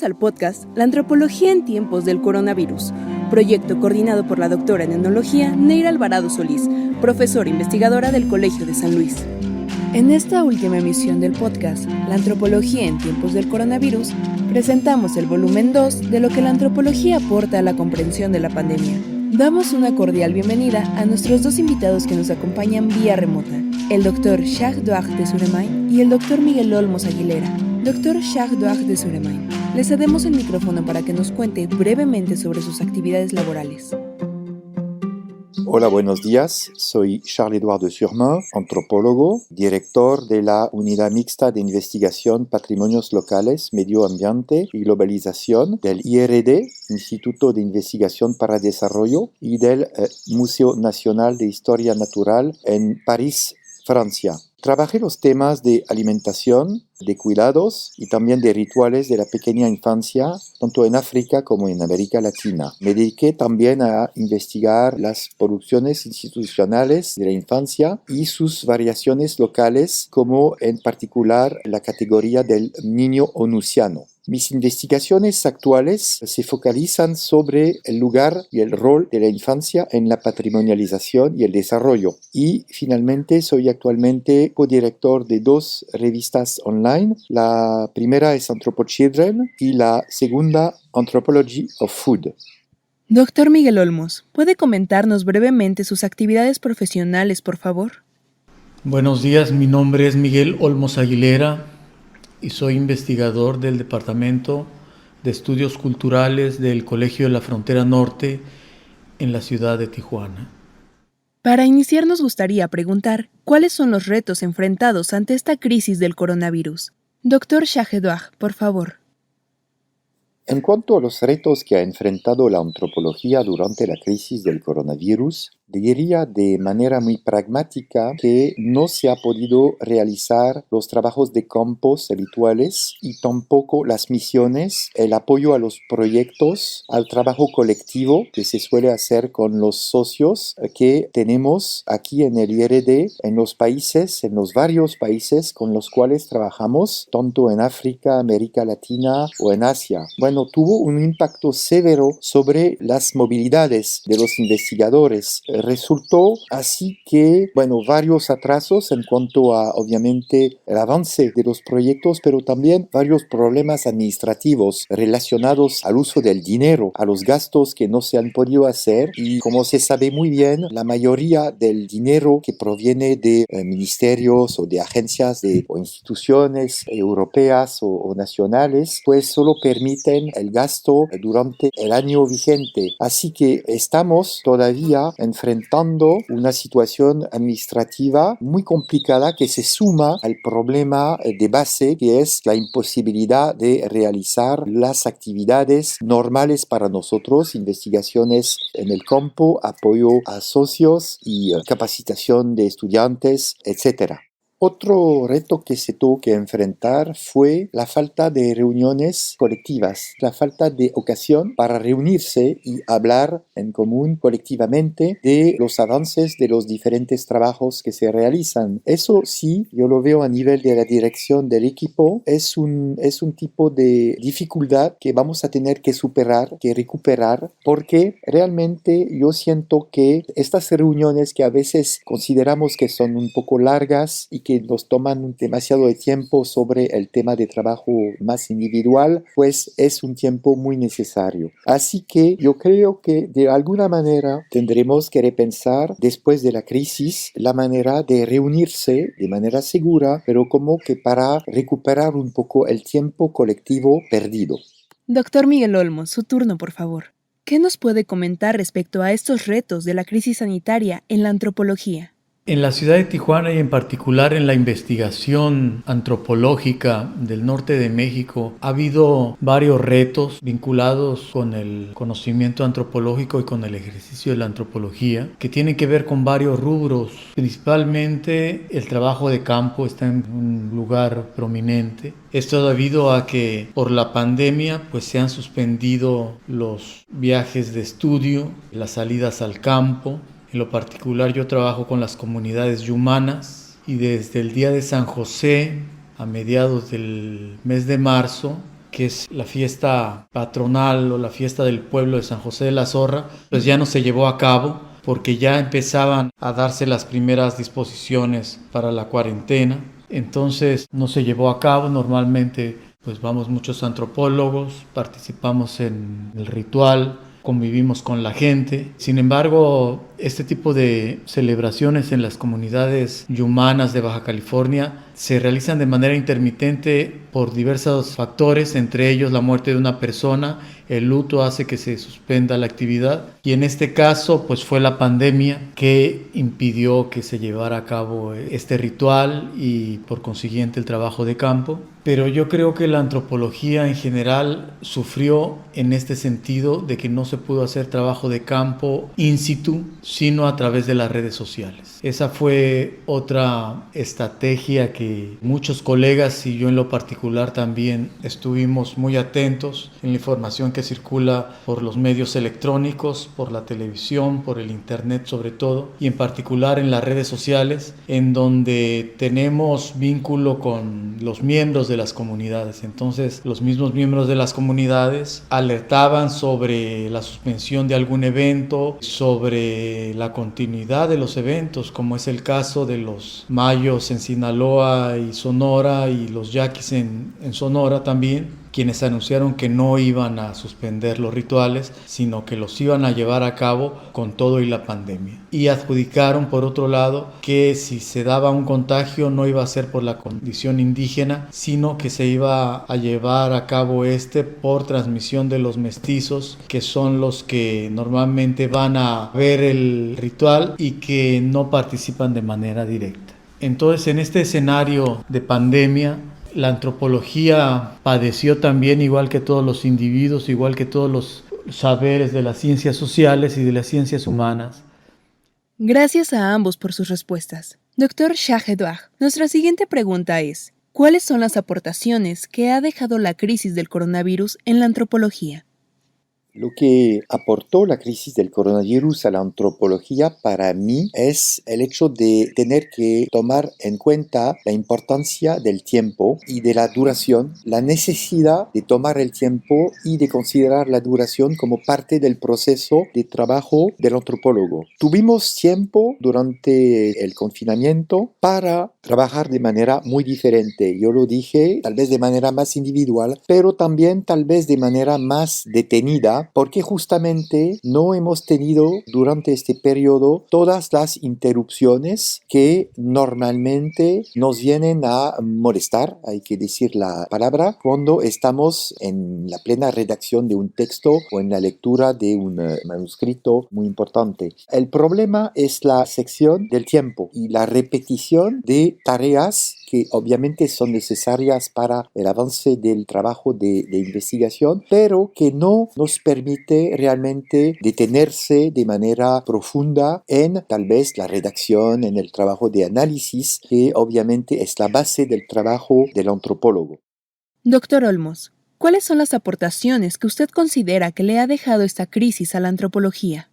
al podcast La Antropología en tiempos del coronavirus, proyecto coordinado por la doctora en etnología Neira Alvarado Solís, profesora investigadora del Colegio de San Luis. En esta última emisión del podcast La Antropología en tiempos del coronavirus, presentamos el volumen 2 de lo que la antropología aporta a la comprensión de la pandemia. Damos una cordial bienvenida a nuestros dos invitados que nos acompañan vía remota, el Dr. Jacques Douart de Suremain y el Dr. Miguel Olmos Aguilera. Dr. Jacques Douart de Suremain, le cedemos el micrófono para que nos cuente brevemente sobre sus actividades laborales. Hola, buenos días. Soy Charles-Édouard de Suremain, antropólogo, director de la Unidad Mixta de Investigación Patrimonios Locales, Medio Ambiente y Globalización del IRD, Instituto de Investigación para Desarrollo, y del Museo Nacional de Historia Natural en París, Francia. Trabajé los temas de alimentación, de cuidados y también de rituales de la pequeña infancia, tanto en África como en América Latina. Me dediqué también a investigar las producciones institucionales de la infancia y sus variaciones locales, como en particular la categoría del niño onusiano. Mis investigaciones actuales se focalizan sobre el lugar y el rol de la infancia en la patrimonialización y el desarrollo. Y finalmente soy actualmente codirector de dos revistas online. La primera es AnthropoChildren y la segunda Anthropology of Food. Doctor Miguel Olmos, ¿puede comentarnos brevemente sus actividades profesionales, por favor? Buenos días, mi nombre es Miguel Olmos Aguilera y soy investigador del Departamento de Estudios Culturales del Colegio de la Frontera Norte en la ciudad de Tijuana. Para iniciar nos gustaría preguntar, ¿cuáles son los retos enfrentados ante esta crisis del coronavirus? Dr. Jacques Douart, por favor. En cuanto a los retos que ha enfrentado la antropología durante la crisis del coronavirus, diría de manera muy pragmática que no se ha podido realizar los trabajos de campos habituales y tampoco las misiones, el apoyo a los proyectos, al trabajo colectivo que se suele hacer con los socios que tenemos aquí en el IRD, en los varios países con los cuales trabajamos, tanto en África, América Latina o en Asia. Bueno, tuvo un impacto severo sobre las movilidades de los investigadores. Resultó así que, varios atrasos en cuanto a, obviamente, el avance de los proyectos, pero también varios problemas administrativos relacionados al uso del dinero, a los gastos que no se han podido hacer. Y como se sabe muy bien, la mayoría del dinero que proviene de ministerios o de agencias o instituciones europeas o nacionales, pues solo permiten el gasto durante el año vigente. Así que estamos todavía enfrentando una situación administrativa muy complicada que se suma al problema de base, que es la imposibilidad de realizar las actividades normales para nosotros, investigaciones en el campo, apoyo a socios y capacitación de estudiantes, etc. Otro reto que se tuvo que enfrentar fue la falta de reuniones colectivas, la falta de ocasión para reunirse y hablar en común colectivamente de los avances de los diferentes trabajos que se realizan. Eso sí, yo lo veo a nivel de la dirección del equipo, es un tipo de dificultad que vamos a tener que superar, que recuperar, porque realmente yo siento que estas reuniones que a veces consideramos que son un poco largas y que nos toman demasiado de tiempo sobre el tema de trabajo más individual, pues es un tiempo muy necesario. Así que yo creo que de alguna manera tendremos que repensar después de la crisis la manera de reunirse de manera segura, pero como que para recuperar un poco el tiempo colectivo perdido. Doctor Miguel Olmos, su turno, por favor. ¿Qué nos puede comentar respecto a estos retos de la crisis sanitaria en la antropología? En la ciudad de Tijuana y en particular en la investigación antropológica del norte de México ha habido varios retos vinculados con el conocimiento antropológico y con el ejercicio de la antropología que tienen que ver con varios rubros. Principalmente el trabajo de campo está en un lugar prominente. Esto debido a que por la pandemia se han suspendido los viajes de estudio, las salidas al campo. En lo particular yo trabajo con las comunidades yumanas y desde el día de San José a mediados del mes de marzo que es la fiesta patronal o la fiesta del pueblo de San José de la Zorra, pues ya no se llevó a cabo porque ya empezaban a darse las primeras disposiciones para la cuarentena. Entonces no se llevó a cabo. Normalmente pues vamos muchos antropólogos, participamos en el ritual, convivimos con la gente. Sin embargo, este tipo de celebraciones en las comunidades yumanas de Baja California se realizan de manera intermitente por diversos factores, entre ellos la muerte de una persona. El luto hace que se suspenda la actividad y en este caso pues fue la pandemia que impidió que se llevara a cabo este ritual y por consiguiente el trabajo de campo. Pero yo creo que la antropología en general sufrió en este sentido de que no se pudo hacer trabajo de campo in situ, sino a través de las redes sociales. Esa fue otra estrategia que muchos colegas y yo en lo particular también estuvimos muy atentos en la información que circula por los medios electrónicos, por la televisión, por el internet sobre todo, y en particular en las redes sociales, en donde tenemos vínculo con los miembros de las comunidades. Entonces, los mismos miembros de las comunidades alertaban sobre la suspensión de algún evento, sobre la continuidad de los eventos, como es el caso de los mayos en Sinaloa y Sonora y los yaquis en Sonora también, quienes anunciaron que no iban a suspender los rituales, sino que los iban a llevar a cabo con todo y la pandemia. Y adjudicaron, por otro lado, que si se daba un contagio no iba a ser por la condición indígena, sino que se iba a llevar a cabo por transmisión de los mestizos, que son los que normalmente van a ver el ritual y que no participan de manera directa. Entonces, en este escenario de pandemia, la antropología padeció también, igual que todos los individuos, igual que todos los saberes de las ciencias sociales y de las ciencias humanas. Gracias a ambos por sus respuestas. Doctor Shah-Edouard, nuestra siguiente pregunta es, ¿cuáles son las aportaciones que ha dejado la crisis del coronavirus en la antropología? Lo que aportó la crisis del coronavirus a la antropología para mí es el hecho de tener que tomar en cuenta la importancia del tiempo y de la duración, la necesidad de tomar el tiempo y de considerar la duración como parte del proceso de trabajo del antropólogo. Tuvimos tiempo durante el confinamiento para trabajar de manera muy diferente. Yo lo dije, tal vez de manera más individual, pero también tal vez de manera más detenida, porque justamente no hemos tenido durante este periodo todas las interrupciones que normalmente nos vienen a molestar, hay que decir la palabra, cuando estamos en la plena redacción de un texto o en la lectura de un manuscrito muy importante. El problema es la sección del tiempo y la repetición de tareas que obviamente son necesarias para el avance del trabajo de investigación, pero que no nos permite realmente detenerse de manera profunda en tal vez la redacción, en el trabajo de análisis, que obviamente es la base del trabajo del antropólogo. Doctor Olmos, ¿cuáles son las aportaciones que usted considera que le ha dejado esta crisis a la antropología?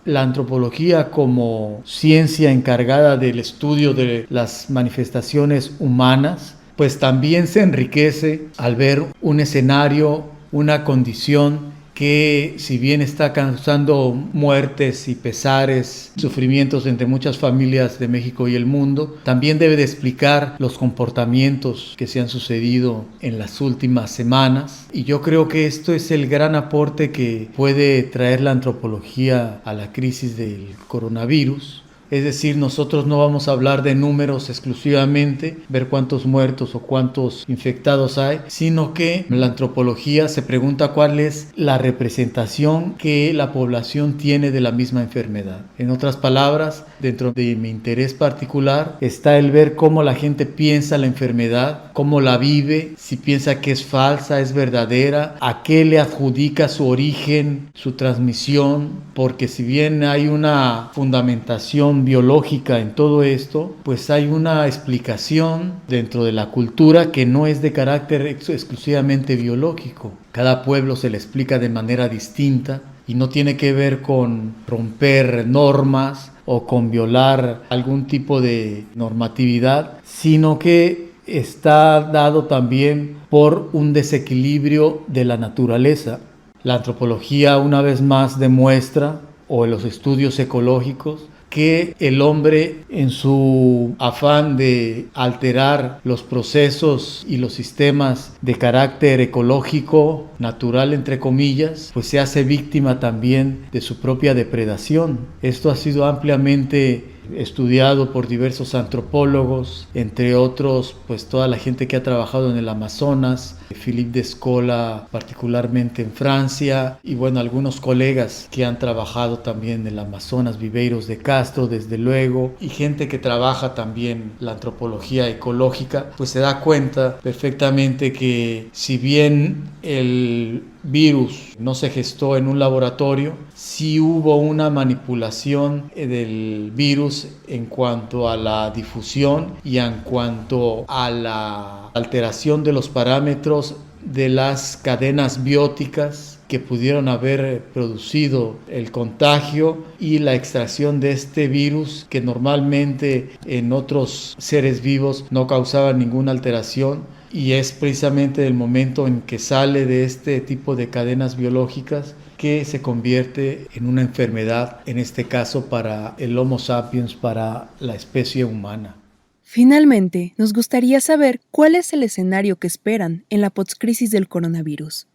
La antropología como ciencia encargada del estudio de las manifestaciones humanas, pues también se enriquece al ver un escenario, una condición que si bien está causando muertes y pesares, sufrimientos entre muchas familias de México y el mundo, también debe de explicar los comportamientos que se han sucedido en las últimas semanas. Y yo creo que esto es el gran aporte que puede traer la antropología a la crisis del coronavirus. Es decir, nosotros no vamos a hablar de números exclusivamente, ver cuántos muertos o cuántos infectados hay, sino que la antropología se pregunta cuál es la representación que la población tiene de la misma enfermedad. En otras palabras, dentro de mi interés particular está el ver cómo la gente piensa la enfermedad, cómo la vive, si piensa que es falsa, es verdadera, a qué le adjudica su origen, su transmisión, porque si bien hay una fundamentación biológica en todo esto, pues hay una explicación dentro de la cultura que no es de carácter exclusivamente biológico. Cada pueblo se le explica de manera distinta y no tiene que ver con romper normas o con violar algún tipo de normatividad, sino que está dado también por un desequilibrio de la naturaleza. La antropología una vez más demuestra, o los estudios ecológicos, que el hombre, en su afán de alterar los procesos y los sistemas de carácter ecológico, natural entre comillas, pues se hace víctima también de su propia depredación. Esto ha sido ampliamente estudiado por diversos antropólogos, entre otros pues toda la gente que ha trabajado en el Amazonas, Philippe Descola particularmente en Francia, y bueno, algunos colegas que han trabajado también en el Amazonas, Viveiros de Castro desde luego, y gente que trabaja también la antropología ecológica, pues se da cuenta perfectamente que si bien el virus no se gestó en un laboratorio, sí hubo una manipulación del virus en cuanto a la difusión y en cuanto a la alteración de los parámetros de las cadenas bióticas que pudieron haber producido el contagio y la extracción de este virus, que normalmente en otros seres vivos no causaba ninguna alteración, y es precisamente el momento en que sale de este tipo de cadenas biológicas que se convierte en una enfermedad, en este caso para el Homo sapiens, para la especie humana. Finalmente, nos gustaría saber cuál es el escenario que esperan en la postcrisis del coronavirus.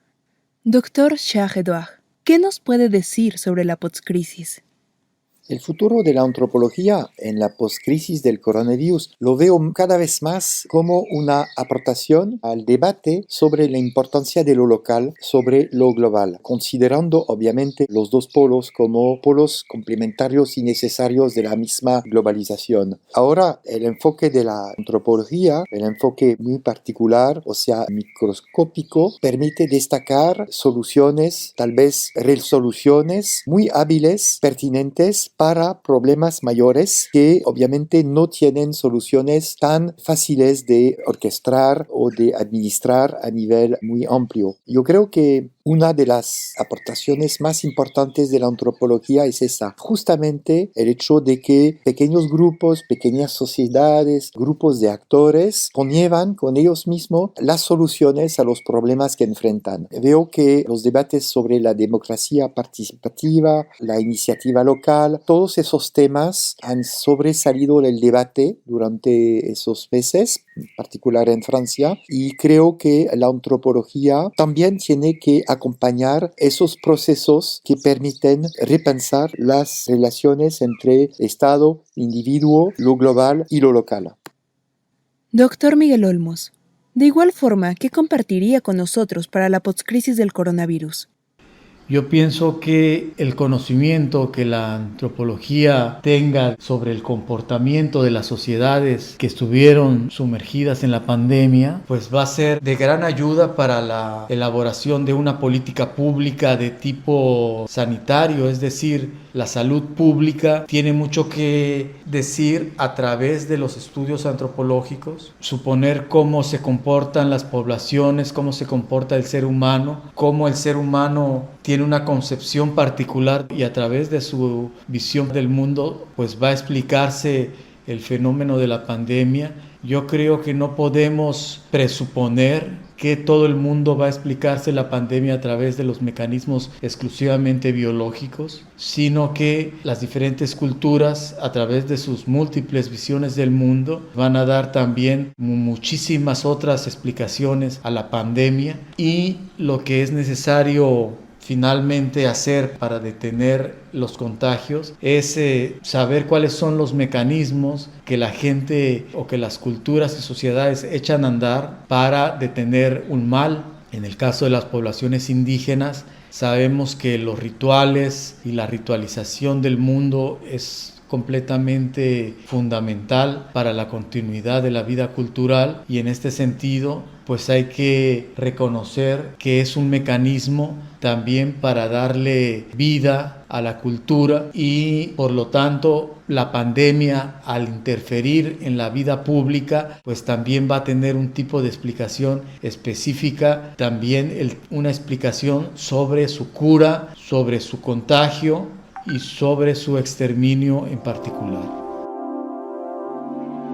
Doctor Shah-Edouard, ¿qué nos puede decir sobre la postcrisis? El futuro de la antropología en la postcrisis del coronavirus lo veo cada vez más como una aportación al debate sobre la importancia de lo local sobre lo global, considerando obviamente los dos polos como polos complementarios y necesarios de la misma globalización. Ahora, el enfoque de la antropología, el enfoque muy particular, o sea, microscópico, permite destacar soluciones, tal vez resoluciones muy hábiles, pertinentes, para problemas mayores que obviamente no tienen soluciones tan fáciles de orquestar o de administrar a nivel muy amplio. Yo creo que una de las aportaciones más importantes de la antropología es esa, justamente el hecho de que pequeños grupos, pequeñas sociedades, grupos de actores conllevan con ellos mismos las soluciones a los problemas que enfrentan. Veo que los debates sobre la democracia participativa, la iniciativa local, todos esos temas han sobresalido el debate durante esos meses, en particular en Francia, y creo que la antropología también tiene que acompañar esos procesos que permiten repensar las relaciones entre Estado, individuo, lo global y lo local. Doctor Miguel Olmos, de igual forma, ¿qué compartiría con nosotros para la postcrisis del coronavirus? Yo pienso que el conocimiento que la antropología tenga sobre el comportamiento de las sociedades que estuvieron sumergidas en la pandemia, pues va a ser de gran ayuda para la elaboración de una política pública de tipo sanitario, es decir, la salud pública tiene mucho que decir a través de los estudios antropológicos, suponer cómo se comportan las poblaciones, cómo se comporta el ser humano, cómo el ser humano tiene una concepción particular y a través de su visión del mundo pues va a explicarse el fenómeno de la pandemia. Yo creo que no podemos presuponer que todo el mundo va a explicarse la pandemia a través de los mecanismos exclusivamente biológicos, sino que las diferentes culturas, a través de sus múltiples visiones del mundo, van a dar también muchísimas otras explicaciones a la pandemia, y lo que es necesario finalmente hacer para detener los contagios es saber cuáles son los mecanismos que la gente o que las culturas y sociedades echan a andar para detener un mal. En el caso de las poblaciones indígenas, sabemos que los rituales y la ritualización del mundo es completamente fundamental para la continuidad de la vida cultural, y en este sentido pues hay que reconocer que es un mecanismo también para darle vida a la cultura, y por lo tanto la pandemia, al interferir en la vida pública, pues también va a tener un tipo de explicación específica, también una explicación sobre su cura, sobre su contagio y sobre su exterminio en particular.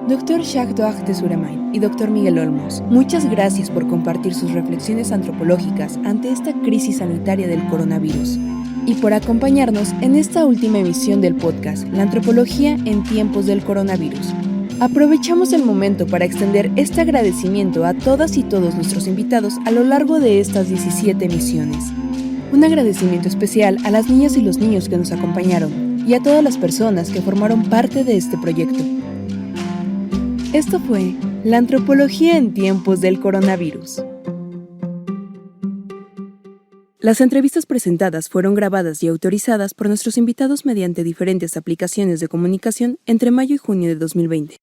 Dr. Jacques Doig de Suramain y Dr. Miguel Olmos, muchas gracias por compartir sus reflexiones antropológicas ante esta crisis sanitaria del coronavirus y por acompañarnos en esta última emisión del podcast, La Antropología en Tiempos del Coronavirus. Aprovechamos el momento para extender este agradecimiento a todas y todos nuestros invitados a lo largo de estas 17 emisiones. Un agradecimiento especial a las niñas y los niños que nos acompañaron y a todas las personas que formaron parte de este proyecto. Esto fue La Antropología en Tiempos del Coronavirus. Las entrevistas presentadas fueron grabadas y autorizadas por nuestros invitados mediante diferentes aplicaciones de comunicación entre mayo y junio de 2020.